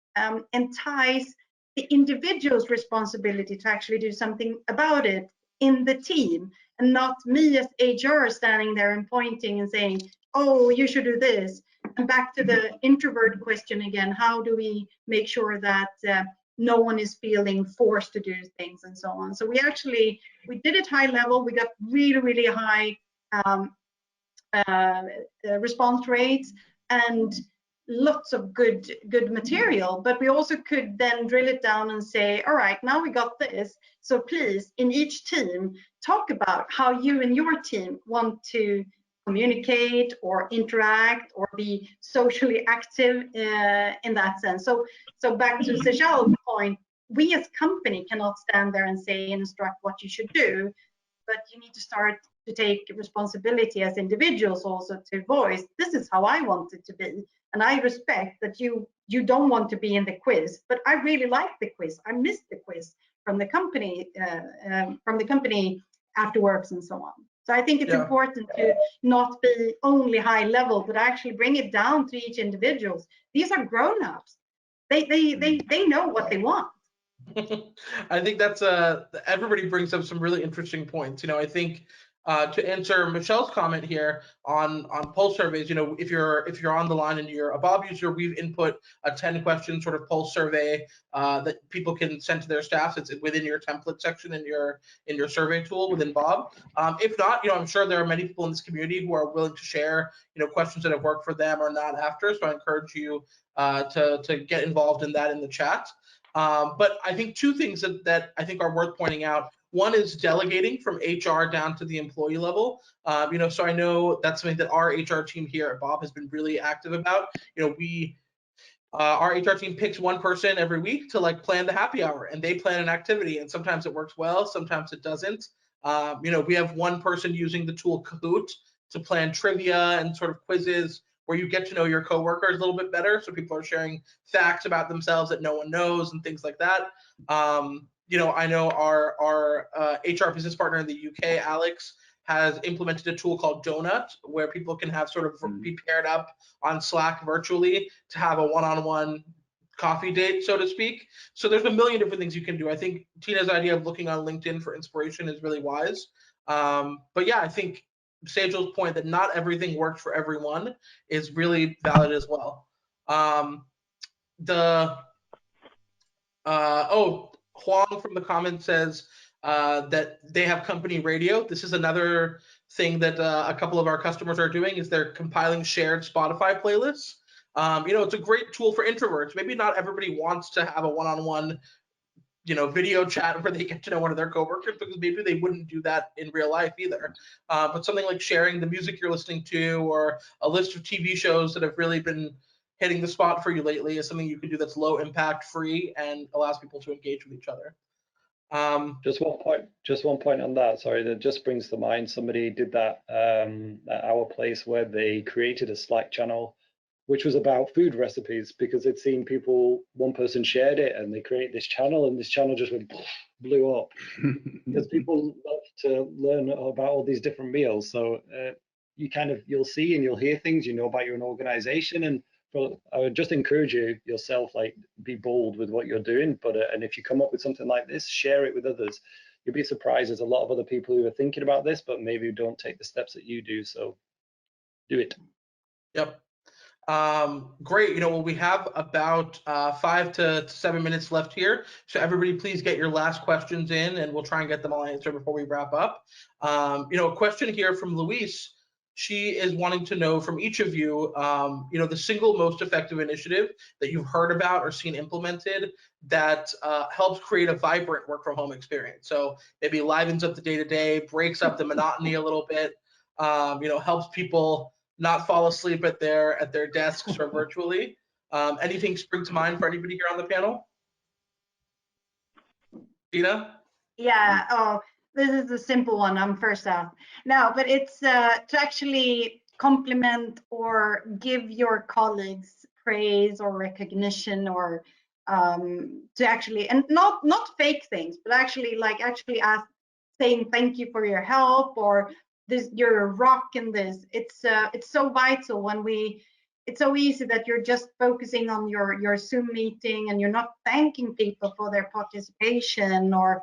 entice the individual's responsibility to actually do something about it in the team, and not me as HR standing there and pointing and saying, oh, you should do this. And back to the introvert question again, how do we make sure that no one is feeling forced to do things and so on? So we did it high level. We got really, really high response rates and lots of good material, but we also could then drill it down and say, all right, now we got this. So please, in each team, talk about how you and your team want to communicate or interact or be socially active in that sense. So back to Sejal's point, we as company cannot stand there and say and instruct what you should do, but you need to start to take responsibility as individuals also to voice, this is how I want it to be. And I respect that you don't want to be in the quiz, but I really like the quiz. I missed the quiz from the company afterwards and so on. So I think it's important to not be only high level, but actually bring it down to each individual. These are grown-ups. They know what they want. I think that's everybody brings up some really interesting points. I think to answer Michelle's comment here on pulse surveys, if you're on the line and you're a Bob user, we've input a 10-question sort of pulse survey that people can send to their staffs. It's within your template section in your survey tool within Bob. If not, I'm sure there are many people in this community who are willing to share, questions that have worked for them or not after. So I encourage you to get involved in that in the chat. But I think two things that I think are worth pointing out. One is delegating from HR down to the employee level. So I know that's something that our HR team here at Bob has been really active about. Our HR team picks one person every week to plan the happy hour, and they plan an activity, and sometimes it works well, sometimes it doesn't. We have one person using the tool Kahoot to plan trivia and sort of quizzes where you get to know your coworkers a little bit better. So people are sharing facts about themselves that no one knows and things like that. I know our HR business partner in the UK, Alex, has implemented a tool called Donut, where people can have sort of be paired up on Slack virtually to have a one-on-one coffee date, so to speak. So there's a million different things you can do. I think Tina's idea of looking on LinkedIn for inspiration is really wise. But yeah, I think Sejal's point that not everything works for everyone is really valid as well. Huang from the comments says that they have company radio. This is another thing that a couple of our customers are doing, is they're compiling shared Spotify playlists. It's a great tool for introverts. Maybe not everybody wants to have a one-on-one video chat where they get to know one of their coworkers, because maybe they wouldn't do that in real life either. But something like sharing the music you're listening to, or a list of TV shows that have really been hitting the spot for you lately, is something you can do that's low impact, free, and allows people to engage with each other. Just one point on that. Sorry, that just brings to mind, somebody did that at our place, where they created a Slack channel which was about food recipes, because they'd seen people, one person shared it and they created this channel, and this channel just blew up because people love to learn about all these different meals. So you'll see and you'll hear things, about your own organization, and Well, I would just encourage you yourself, like, be bold with what you're doing. But and if you come up with something like this, share it with others. You'll be surprised. There's a lot of other people who are thinking about this, but maybe don't take the steps that you do. So do it. Yep. Great. Well, we have about 5 to 7 minutes left here. So everybody, please get your last questions in, and we'll try and get them all answered before we wrap up. A question here from Luis. She is wanting to know from each of you, the single most effective initiative that you've heard about or seen implemented that helps create a vibrant work from home experience. So maybe livens up the day-to-day, breaks up the monotony a little bit, helps people not fall asleep at their desks or virtually. Anything spring to mind for anybody here on the panel? Tina? Yeah. Oh, this is a simple one. I'm first out. No, but it's to actually compliment or give your colleagues praise or recognition, or to actually, and not fake things, but actually ask, saying thank you for your help, or this, you're a rock in this. It's so vital when it's so easy that you're just focusing on your Zoom meeting and you're not thanking people for their participation, or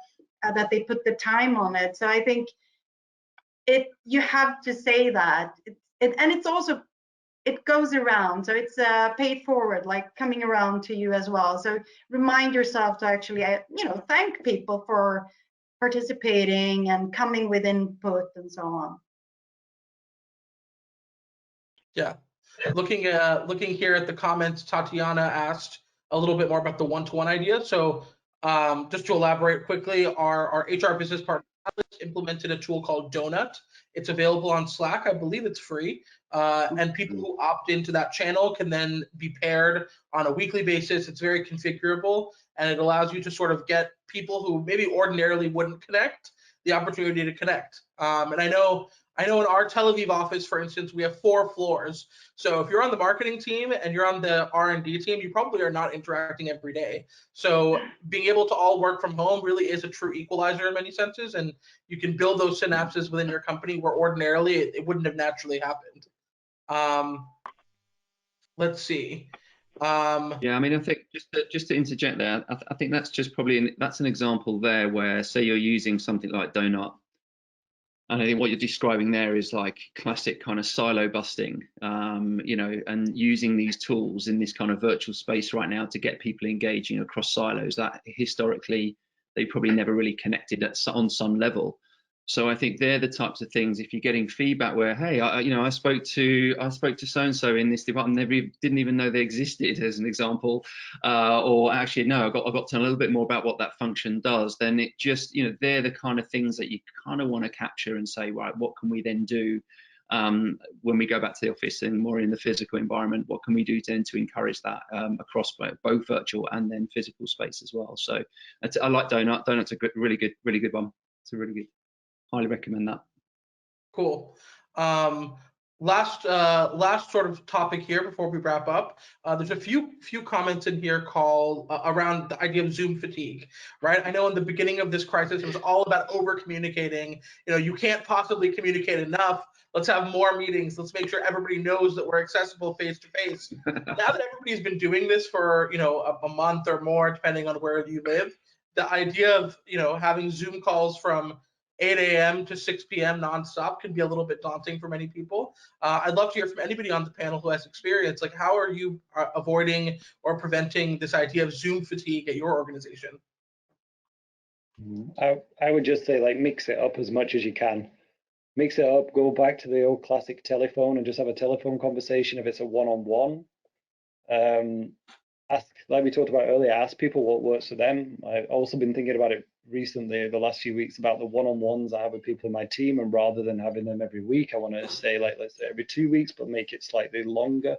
that they put the time on it. So I think you have to say that. And it's also, it goes around. So it's paid forward, like coming around to you as well. So remind yourself to actually, thank people for participating and coming with input and so on. Yeah. Looking here at the comments, Tatiana asked a little bit more about the one-to-one idea. So just to elaborate quickly, our HR business partner implemented a tool called Donut. It's available on Slack. I believe it's free. And people who opt into that channel can then be paired on a weekly basis. It's very configurable, and it allows you to sort of get people who maybe ordinarily wouldn't connect the opportunity to connect. And I know in our Tel Aviv office, for instance, we have 4 floors. So if you're on the marketing team and you're on the R&D team, you probably are not interacting every day. So being able to all work from home really is a true equalizer in many senses, and you can build those synapses within your company where ordinarily it wouldn't have naturally happened. Let's see. Yeah, I mean, I think just to interject there, I think that's just probably that's an example there where, say, you're using something like Donut. And I think what you're describing there is like classic kind of silo busting, and using these tools in this kind of virtual space right now to get people engaging across silos that historically they probably never really connected on some level. So I think they're the types of things, if you're getting feedback where, hey, I spoke to so-and-so in this department, didn't even know they existed, as an example, or actually, no, I got to know a little bit more about what that function does, then it just, they're the kind of things that you kind of want to capture and say, right, what can we then do when we go back to the office and more in the physical environment? What can we do then to encourage that across both virtual and then physical space as well? So I like Donut. Donut's a really good one. It's a really good. Highly recommend that. Cool. Last sort of topic here before we wrap up. There's a few comments in here called around the idea of Zoom fatigue, right? I know in the beginning of this crisis, it was all about over communicating. You can't possibly communicate enough. Let's have more meetings. Let's make sure everybody knows that we're accessible face to face. Now that everybody's been doing this for a month or more, depending on where you live, the idea of having Zoom calls from 8 a.m. to 6 p.m. nonstop can be a little bit daunting for many people. I'd love to hear from anybody on the panel who has experience. Like, how are you avoiding or preventing this idea of Zoom fatigue at your organization? I would just say, like, mix it up as much as you can. Mix it up, go back to the old classic telephone and just have a telephone conversation if it's a one-on-one. Ask, like we talked about earlier, ask people what works for them. I've also been thinking about it recently, the last few weeks, about the one-on-ones I have with people in my team, and rather than having them every week, I want to say, like, let's say every 2 weeks, but make it slightly longer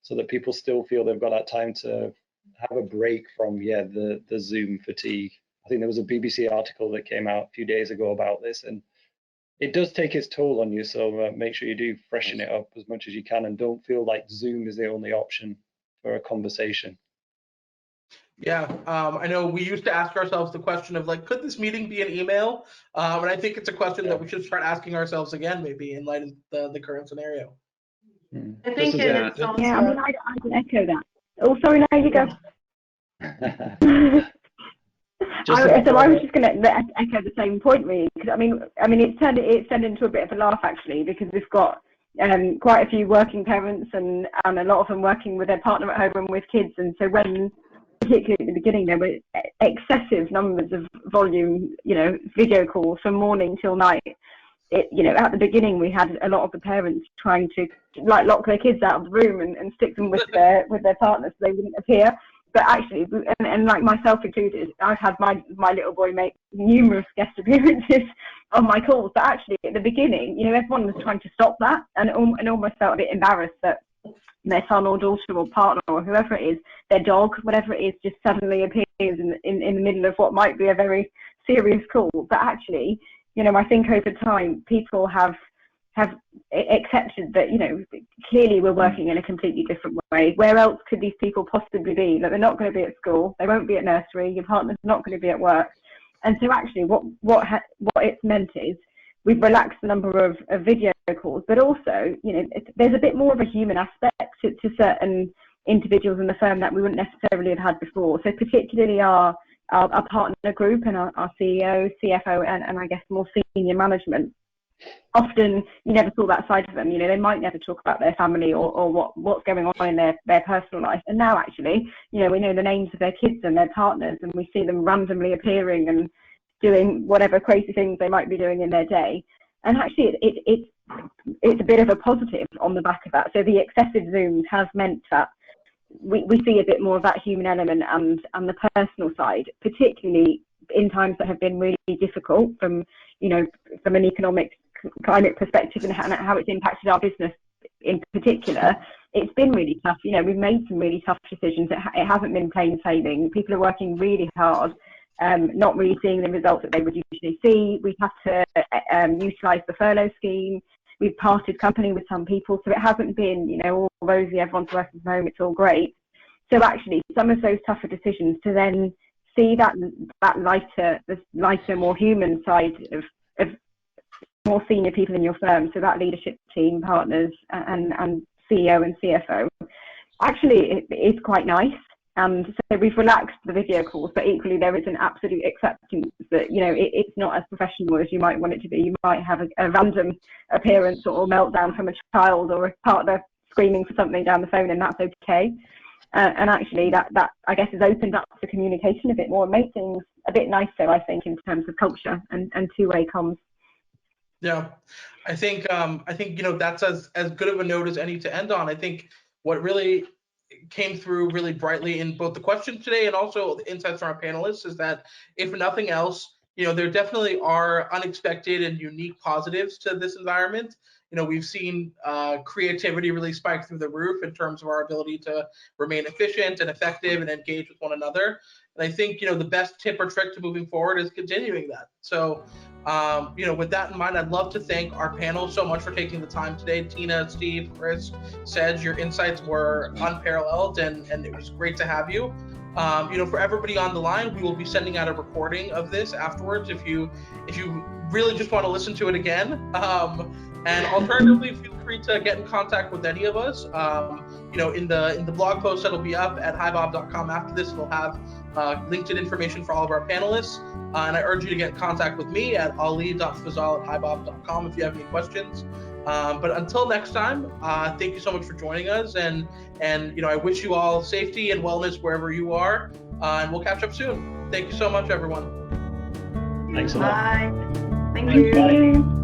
so that people still feel they've got that time to have a break from the Zoom fatigue. I think there was a BBC article that came out a few days ago about this, and it does take its toll on you. So make sure you do freshen it up as much as you can, and don't feel like Zoom is the only option for a conversation. Yeah, I know we used to ask ourselves the question of, like, could this meeting be an email? And I think it's a question that we should start asking ourselves again, maybe in light of the current scenario. I think it's also... Yeah, I mean, I can echo that. Oh, sorry, no, you go. I was just going to echo the same point, really, because I mean, it's turned into a bit of a laugh actually, because we've got quite a few working parents and a lot of them working with their partner at home and with kids, and so when, particularly at the beginning, there were excessive numbers of volume, video calls from morning till night. At the beginning we had a lot of the parents trying to lock their kids out of the room and stick them with their partners so they wouldn't appear. But actually, and like myself included, I've had my little boy make numerous guest appearances on my calls. But actually, at the beginning, everyone was trying to stop that, and almost felt a bit embarrassed that their son or daughter or partner or whoever it is, their dog, whatever it is, just suddenly appears in the middle of what might be a very serious call. But actually, I think over time people have accepted that, clearly we're working in a completely different way. Where else could these people possibly be? That they're not going to be at school, they won't be at nursery, your partner's not going to be at work. And so actually what it's meant is we've relaxed the number of video calls, but also, there's a bit more of a human aspect to certain individuals in the firm that we wouldn't necessarily have had before. So particularly our partner group and our CEO, CFO, and I guess more senior management. Often you never saw that side of them. They might never talk about their family or what's going on in their personal life. And now actually, we know the names of their kids and their partners, and we see them randomly appearing and doing whatever crazy things they might be doing in their day. And actually, it's a bit of a positive on the back of that. So the excessive Zooms has meant that we see a bit more of that human element and the personal side, particularly in times that have been really difficult from an economic climate perspective and how it's impacted our business in particular. It's been really tough. We've made some really tough decisions. It hasn't been plain sailing. People are working really hard, not really seeing the results that they would usually see. We've had to utilise the furlough scheme. We've parted company with some people, so it hasn't been, all rosy, everyone's working from home, it's all great. So actually, some of those tougher decisions to then see that lighter, more human side of more senior people in your firm, so that leadership team, partners, and CEO and CFO, actually it is quite nice. And so we've relaxed the video calls, but equally there is an absolute acceptance that, it's not as professional as you might want it to be. You might have a random appearance or meltdown from a child or a partner screaming for something down the phone, and that's okay. And actually that I guess has opened up the communication a bit more and made things a bit nicer, I think, in terms of culture and two-way comms. Yeah, I think that's as good of a note as any to end on. I think what really came through really brightly in both the questions today and also the insights from our panelists is that, if nothing else, there definitely are unexpected and unique positives to this environment. We've seen creativity really spike through the roof in terms of our ability to remain efficient and effective and engage with one another. And I think, the best tip or trick to moving forward is continuing that. So, with that in mind, I'd love to thank our panel so much for taking the time today. Tina, Steve, Chris, Sej, your insights were unparalleled, and it was great to have you. For everybody on the line, we will be sending out a recording of this afterwards if you really just want to listen to it again. And alternatively, feel free to get in contact with any of us. In the blog post that'll be up at hibob.com after this, it'll have LinkedIn information for all of our panelists. And I urge you to get in contact with me at ali.fazal@hibob.com if you have any questions. But until next time, thank you so much for joining us, and I wish you all safety and wellness wherever you are, and we'll catch up soon. Thank you so much, everyone. Thanks a lot. Bye. Thank Bye. you.